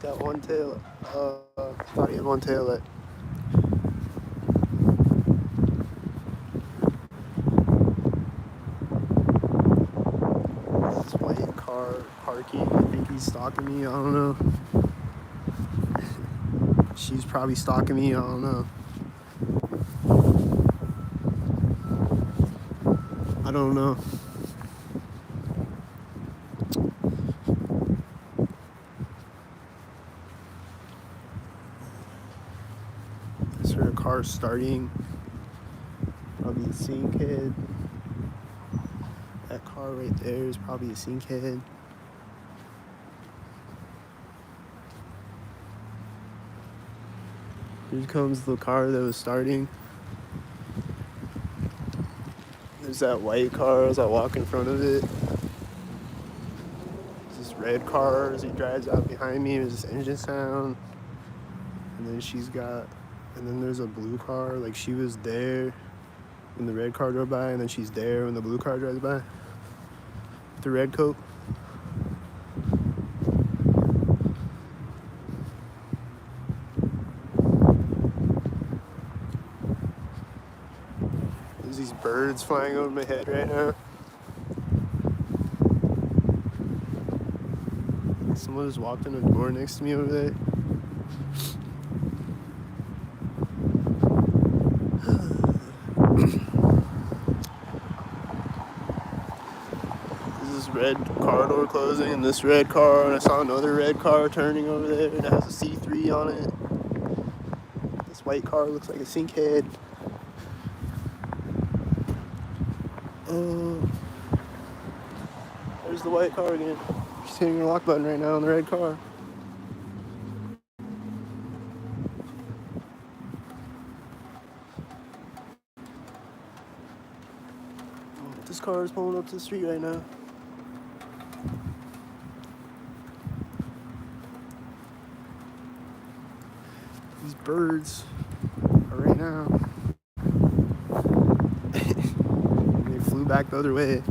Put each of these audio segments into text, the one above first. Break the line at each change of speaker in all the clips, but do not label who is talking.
Got one tail. Thought he had one tail. This white car parking. I think he's stalking me. I don't know. She's probably stalking me. I don't know. I don't know. Is her car starting? Probably a synkted. That car right there is probably a synkted. Here comes the car that was starting. There's that white car as I walk in front of it. There's this red car as he drives out behind me. There's this engine sound. And then there's a blue car. Like she was there when the red car drove by, and then she's there when the blue car drives by. With the red coat. There's these birds flying over my head right now. Someone just walked in a door next to me over there. There's this red car door closing and this red car, and I saw another red car turning over there that has a C3 on it. This white car looks like a synkhead. There's the white car again. She's hitting her lock button right now on the red car. This car is pulling up to the street right now. These birds are right now. They flew back the other way.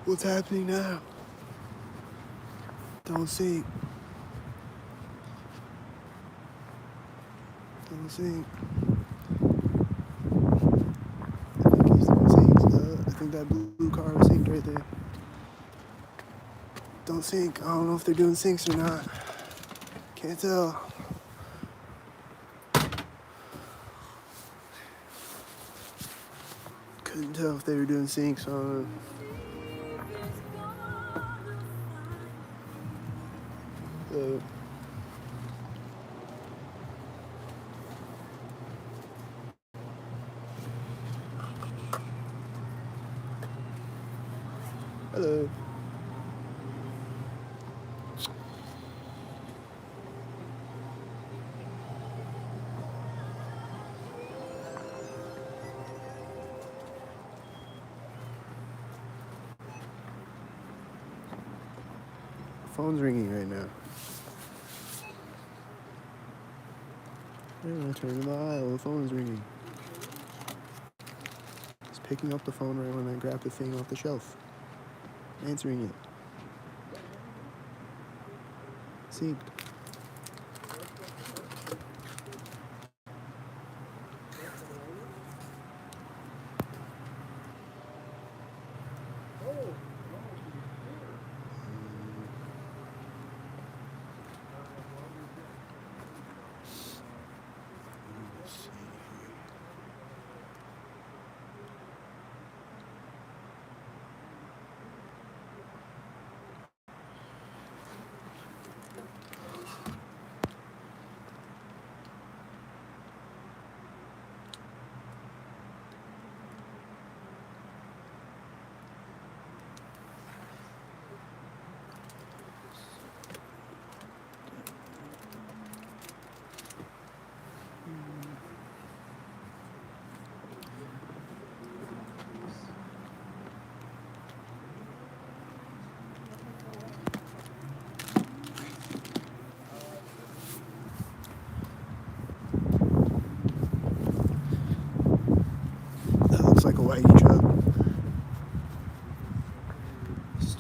What's happening now? Don't sink. Don't sink. I think he's doing sinks. I think that blue car was synced right there. Don't sink. I don't know if they're doing sinks or not. Can't tell. Couldn't tell if they were doing sinks. I don't know. Hello. Phone's ringing right now. I turned the dial. The phone's ringing. It's picking up the phone right when I grab the thing off the shelf. Answering it. Synced.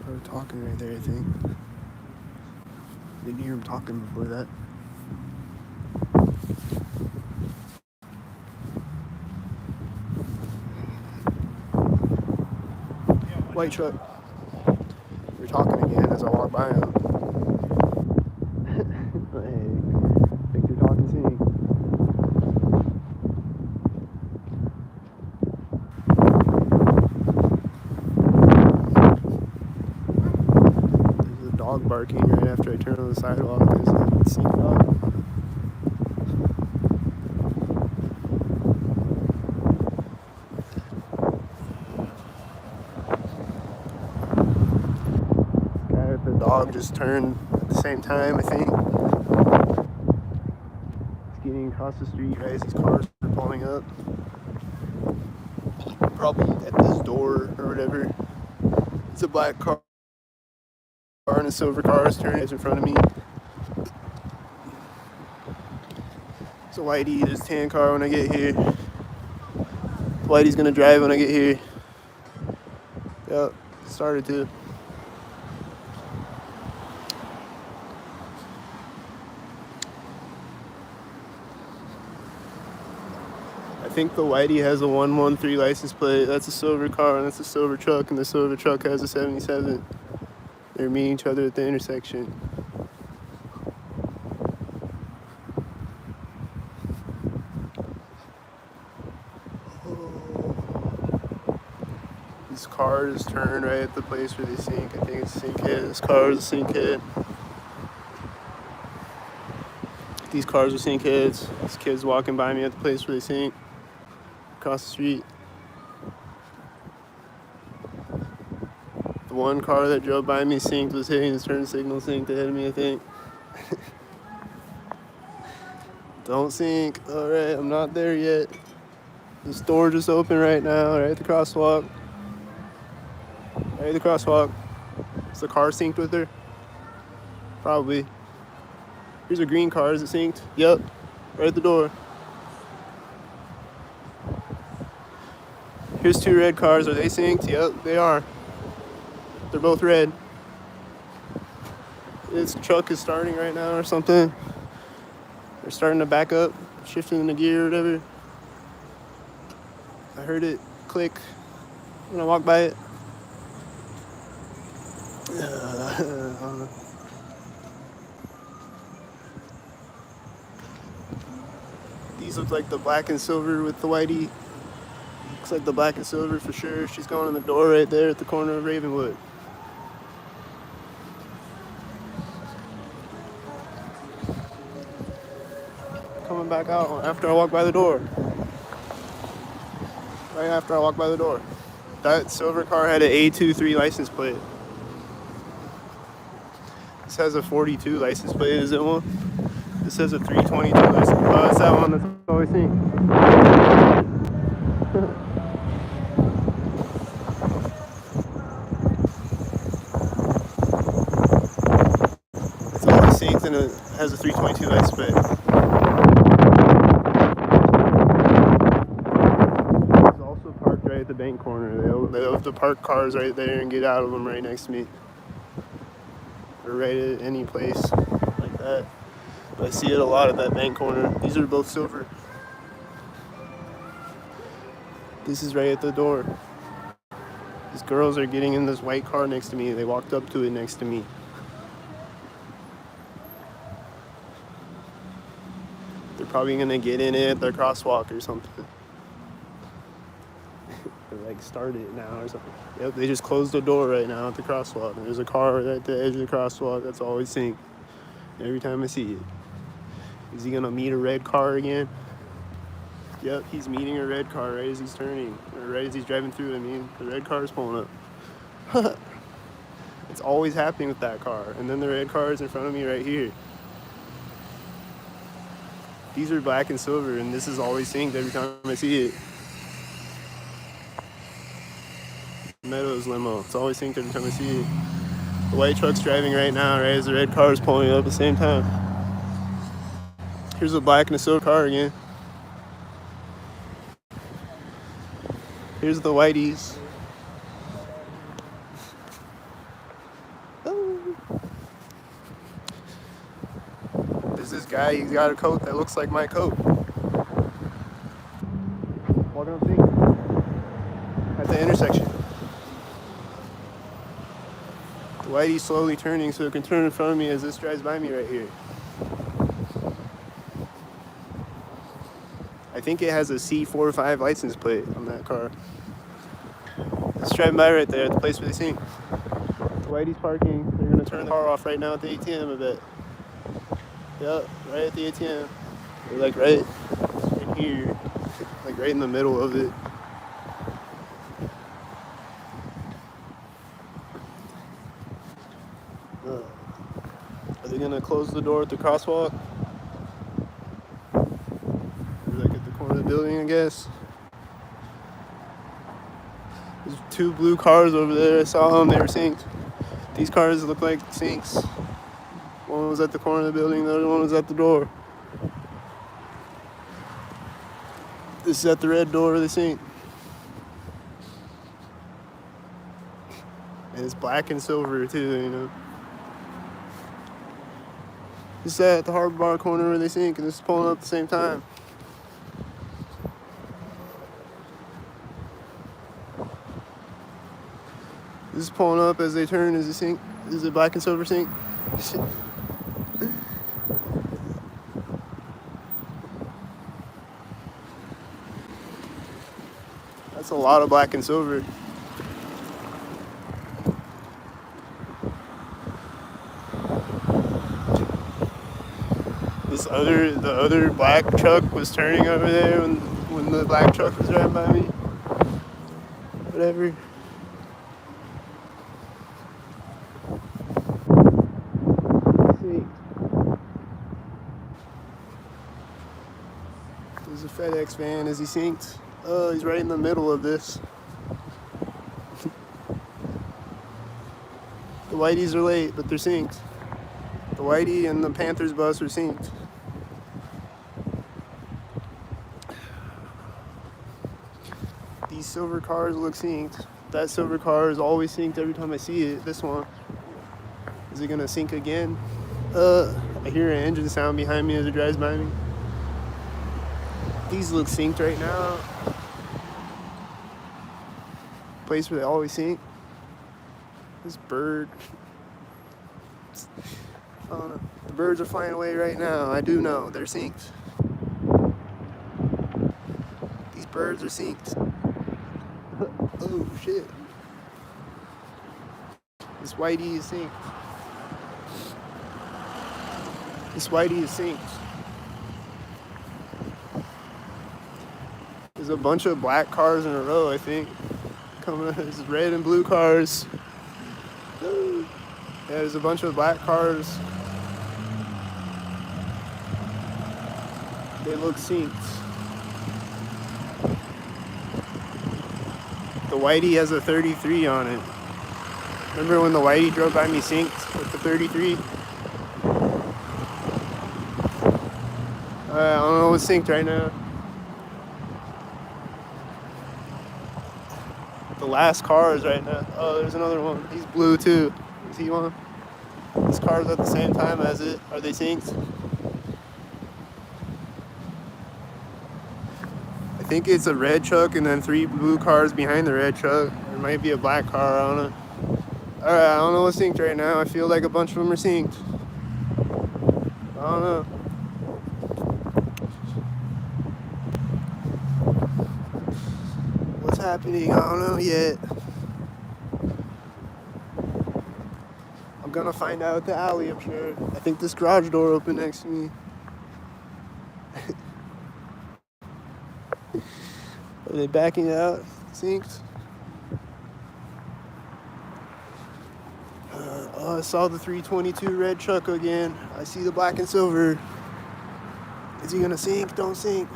Started talking right there, I think. Didn't hear him talking before that. White truck. We're talking again as I walk by him. Hey, think you're talking to me? There's a dog barking right after I turn on the sidewalk. There's a sink dog. Guy with the dog just turned at the same time, I think. Getting across the street right as these cars are pulling up. Probably at this door or whatever. It's a black car and a silver car is turning in front of me. It's a whitey, there's a tan car when I get here. Whitey's gonna drive when I get here. Yep, started to. I think the whitey has a 113 license plate. That's a silver car and that's a silver truck, and the silver truck has a 77. They're meeting each other at the intersection. These cars turn right at the place where they sink. I think it's synked. This car is a synked. These cars are synked. These kids walking by me at the place where they sink. Across the street. The one car that drove by me synced was hitting his turn signal, synced ahead of me, I think. Don't sink. Alright, I'm not there yet. The store just opened right now, right at the crosswalk. Right at the crosswalk. Is the car synced with her? Probably. Here's a green car. Is it synced? Yep. Right at the door. Here's two red cars. Are they synced? Yep, they are. They're both red. This truck is starting right now or something. They're starting to back up, shifting in the gear or whatever. I heard it click when I walked by it. These look like the black and silver with the whitey. Looks like the black and silver for sure. She's going in the door right there at the corner of Ravenwood. Coming back out after I walk by the door. Right after I walk by the door. That silver car had an A23 license plate. This has a 42 license plate, is it one? This has a 322 license plate. Oh, that's that one that's always seen. It's always synced and it has a 322 license plate. It's also parked right at the bank corner. They have to park cars right there and get out of them right next to me. Or right at any place like that. But I see it a lot at that bank corner. These are both silver. This is right at the door. These girls are getting in this white car next to me. They walked up to it next to me. They're probably gonna get in it at the crosswalk or something. They're like started it now or something. Yep, they just closed the door right now at the crosswalk. There's a car right at the edge of the crosswalk that's always synced. Every time I see it. Is he gonna meet a red car again? Yep, he's meeting a red car right as he's turning. Or right as he's driving through, I mean. The red car is pulling up. It's always happening with that car. And then the red car is in front of me right here. These are black and silver, and this is always synced every time I see it. Meadows limo. It's always synced every time I see it. The white truck's driving right now, right as the red car is pulling up at the same time. Here's a black and a silver car again. Here's the whiteys. There's this guy, he's got a coat that looks like my coat. Walking up thing at the intersection. The Whitey's slowly turning so it can turn in front of me as this drives by me right here. I think it has a C45 license plate on that car. It's driving by right there at the place where they sink. The Whitey's parking. They're gonna turn the car off right now at the ATM, I bet. Yep, right at the ATM. They're like right in here, like right in the middle of it. Are they gonna close the door at the crosswalk? Or like at the corner of the building, I guess. There's 2 blue cars over there. I saw them, they were synced. These cars look like sinks. One was at the corner of the building, the other one was at the door. This is at the red door of the sink. And it's black and silver too, you know. This is at the Harbor Bar corner where they sink, and this is pulling up at the same time. This is pulling up as they turn as they sink. This is a black and silver sink. That's a lot of black and silver. The other black truck was turning over there when the black truck was driving by me. Whatever. There's a FedEx van as he sinked. Oh, he's right in the middle of this. The Whiteys are late, but they're synced. The Whitey and the Panthers bus are synced. These silver cars look synced. That silver car is always synced every time I see it. This one. Is it gonna sync again? I hear an engine sound behind me as it drives by me. These look synced right now. Place where they always sync. This bird. I don't know. The birds are flying away right now. I do know they're synced. These birds are synced. Oh shit. This Whitey is synced. This Whitey is synced. There's a bunch of black cars in a row, I think. Coming, there's red and blue cars. Yeah, there's a bunch of black cars. They look synced. The Whitey has a 33 on it. Remember when the Whitey drove by me synced with the 33? I don't know what's synced right now. The last car is right now. Oh, there's another one. He's blue too. Is he one? This car's at the same time as it. Are they synced? I think it's a red truck and then 3 blue cars behind the red truck. There might be a black car, I don't know. Alright, I don't know what's synced right now. I feel like a bunch of them are synced. I don't know. What's happening? I don't know yet. I'm gonna find out at the alley, I'm sure. I think this garage door opened next to me. Are they backing out? Synced? Oh, I saw the 322 red truck again. I see the black and silver. Is he gonna sync? Don't sync.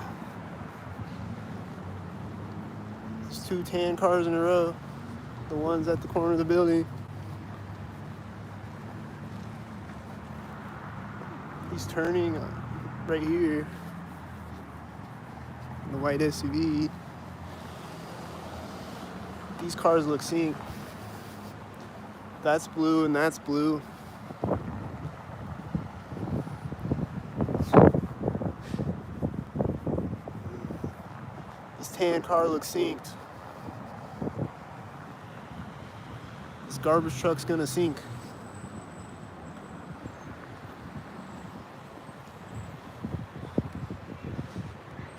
There's 2 tan cars in a row. The ones at the corner of the building. He's turning right here. The white SUV. These cars look synced. That's blue and that's blue. tan car looks synced. This garbage truck's gonna sink.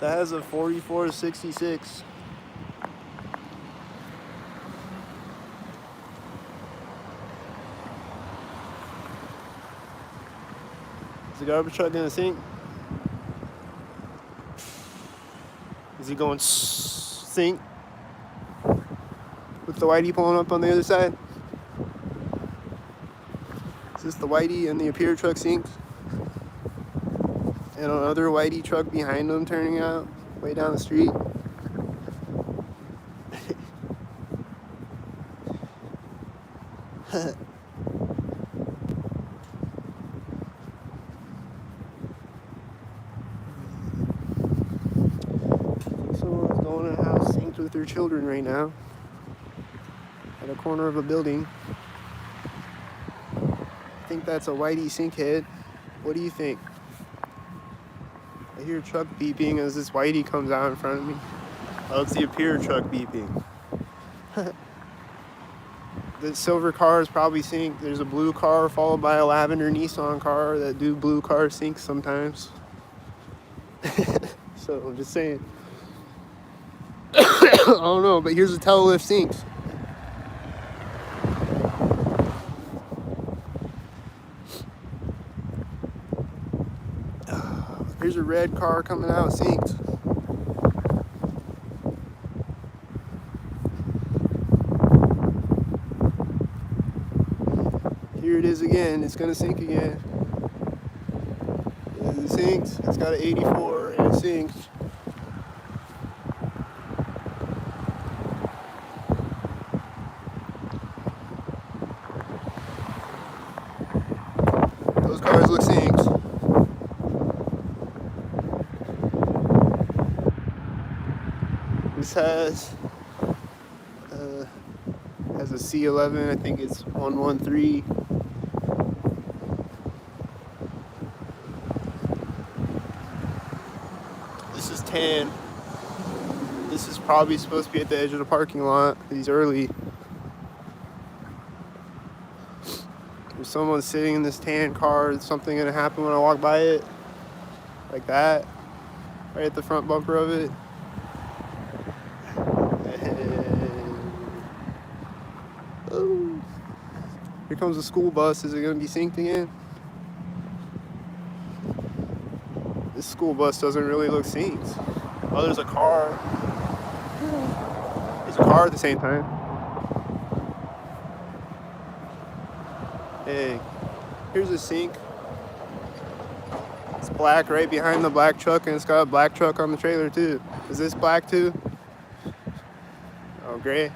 That has a 4466. Is the garbage truck gonna sink? Is he going sink? With the whitey pulling up on the other side? Is this the whitey and the Appear truck sinks? And another whitey truck behind them turning out way down the street. Someone's going to a house synced with their children right now at a corner of a building. I think that's a whitey synkhead. What do you think? I hear a truck beeping as this whitey comes out in front of me. Oh, it's the Appear truck beeping. The silver car is probably synced. There's a blue car followed by a lavender Nissan car that do blue car sync sometimes. So I'm just saying. I don't know, but here's a telelift syncs. Here's a red car coming out synced. Here it is again. It's gonna sink again. It sinks. It's got an 84 and it sinks. Those cars look synced. This has a C11. I think it's 113. This is tan. This is probably supposed to be at the edge of the parking lot. He's early. There's someone sitting in this tan car. Is something gonna happen when I walk by it? Like that. Right at the front bumper of it. Oh. Here comes the school bus. Is it gonna be synced again? This school bus doesn't really look synced. Oh, there's a car. There's a car at the same time. Hey, here's a sync. It's black right behind the black truck, and it's got a black truck on the trailer too. Is this black too? Oh, gray.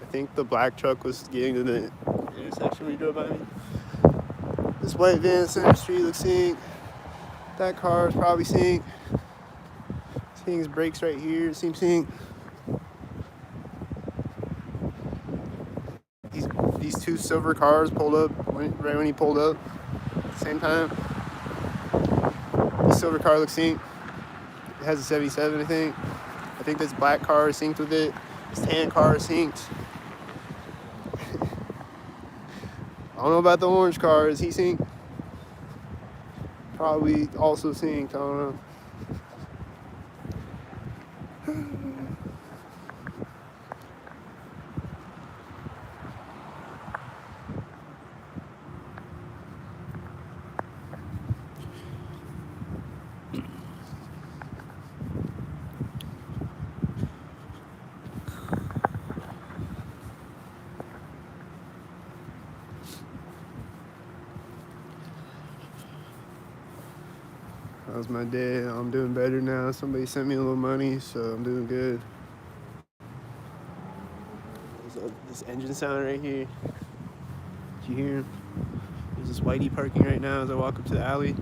I think the black truck was getting to the intersection when you drove by me. This white van Center Street looks synced. That car is probably synced. Seeing his brakes right here, it seems synced. These two silver cars pulled up right when he pulled up at the same time. This silver car looks synced. It has a 77, I think. I think this black car is synced with it. This tan car is synced. I don't know about the orange car. Is he synced? Probably also synced. I don't know. That was my day. I'm doing better now. Somebody sent me a little money, so I'm doing good. There's this engine sound right here. Did you hear him? There's this whitey parking right now as I walk up to the alley.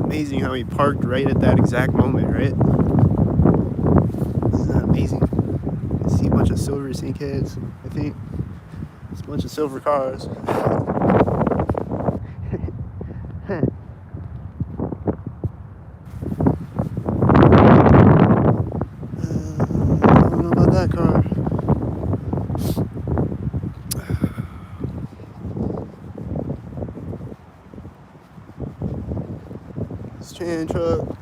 Amazing how he parked right at that exact moment, right? Isn't that amazing? I see a bunch of silver sync heads, I think. It's a bunch of silver cars. I don't know about that car. This Chan truck.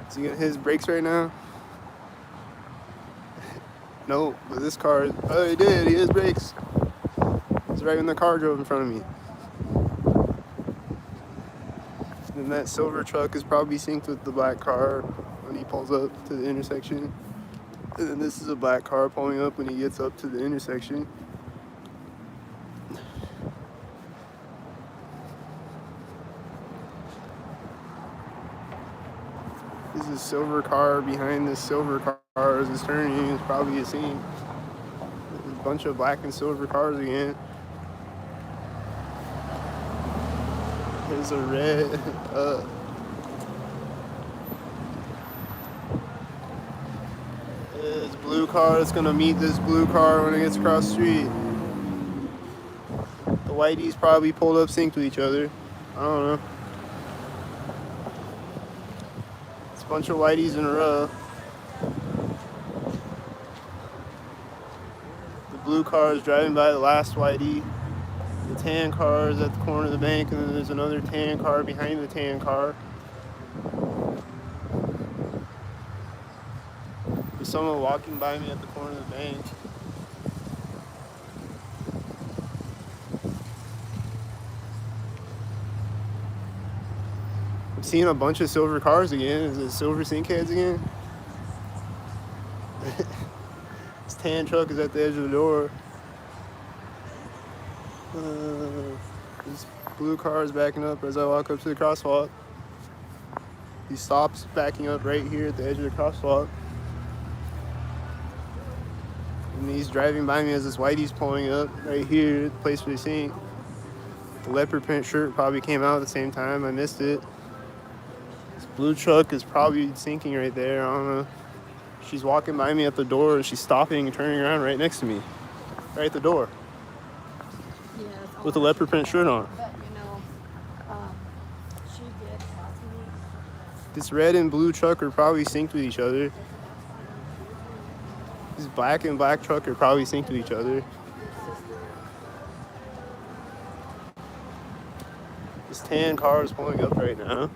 Is he gonna hit his brakes right now? No, but this car, oh, he did. He hit his brakes. It's right when the car drove in front of me. And that silver truck is probably synced with the black car when he pulls up to the intersection. And then this is a black car pulling up when he gets up to the intersection. This is a silver car behind this silver car as it's turning. It's probably a scene. There's a bunch of black and silver cars again. There's a red. This blue car that's gonna meet this blue car when it gets across the street. The whiteys probably pulled up synced with each other. I don't know. It's a bunch of whiteys in a row. The blue car is driving by the last whitey. The tan car is at the corner of the bank, and then there's another tan car behind the tan car. There's someone walking by me at the corner of the bank. I'm seeing a bunch of silver cars again. Is it silver synkheads again? This tan truck is at the edge of the door. This blue car is backing up as I walk up to the crosswalk. He stops backing up right here at the edge of the crosswalk. And he's driving by me as this whitey's pulling up right here at the place where they sink. The leopard print shirt probably came out at the same time. I missed it. This blue truck is probably sinking right there. I don't know. She's walking by me at the door and she's stopping and turning around right next to me. Right at the door.
Yeah,
with a leopard print shirt on.
But she did talk to me.
This red and blue truck are probably synced with each other. This black and black truck are probably synced with each other. This tan car is pulling up right now.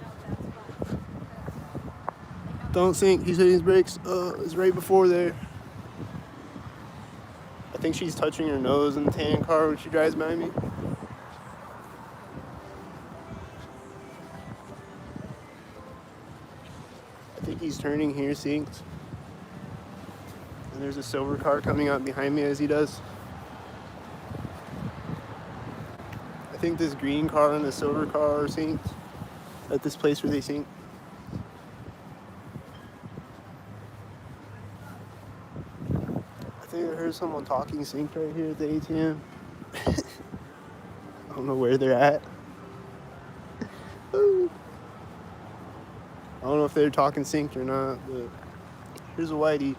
Don't sync, he's hitting his brakes. It's right before there. I think she's touching her nose in the tan car when she drives by me. I think he's turning here, synced. And there's a silver car coming out behind me as he does. I think this green car and the silver car are synced at this place where they sync. I think I heard someone talking synced right here at the ATM. I don't know where they're at. I don't know if they're talking synced or not, but here's a whitey.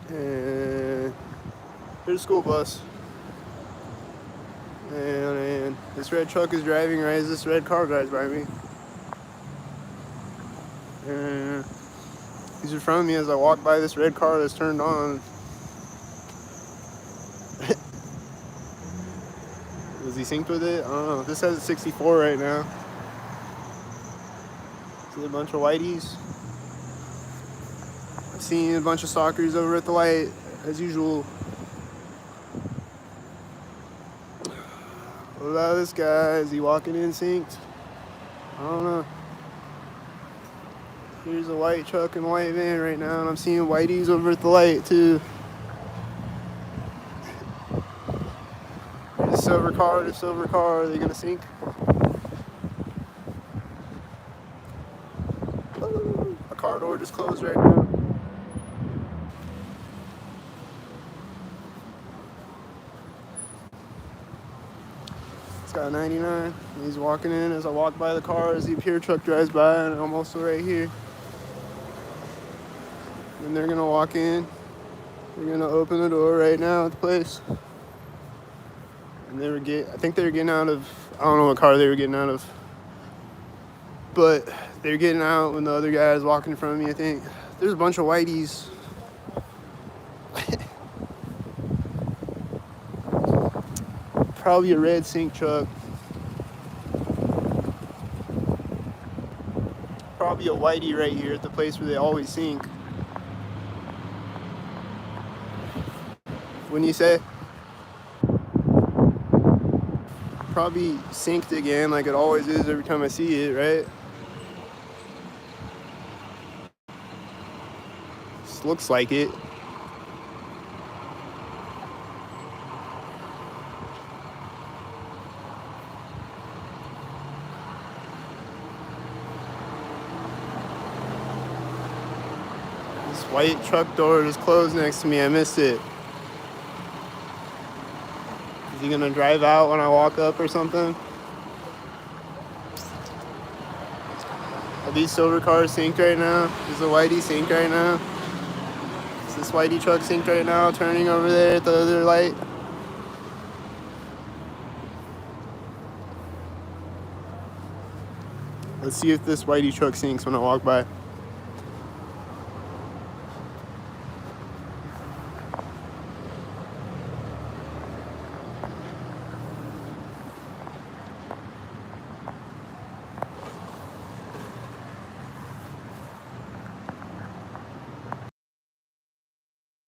And here's a school bus. And this red truck is driving right as this red car drives by me. And he's in front of me as I walk by this red car that's turned on. Was he synced with it? I don't know. This has a 64 right now. See a bunch of whiteys. I've seen a bunch of stalkers over at the light, as usual. What about this guy? Is he walking in synced? I don't know. Here's a white truck and a white van right now, and I'm seeing whiteys over at the light too. There's a silver car, the silver car. Are they gonna sink? A car door just closed right now. got a 99. He's walking in as I walk by the car. As the Pure truck drives by, and I'm also right here. And they're gonna walk in. They're gonna open the door right now at the place. And I think they were getting out of, I don't know what car they were getting out of. But they're getting out when the other guy is walking in front of me, I think. There's a bunch of whiteys. Probably a red sink truck. Probably a whitey right here at the place where they always sink. Wouldn't you say? Probably synked again like it always is every time I see it, right? This looks like it. This white truck door is closed next to me. I missed it. Is he gonna drive out when I walk up or something? Are these silver cars synced right now? Is the whitey synced right now? Is this whitey truck synced right now, turning over there at the other light? Let's see if this whitey truck sinks when I walk by.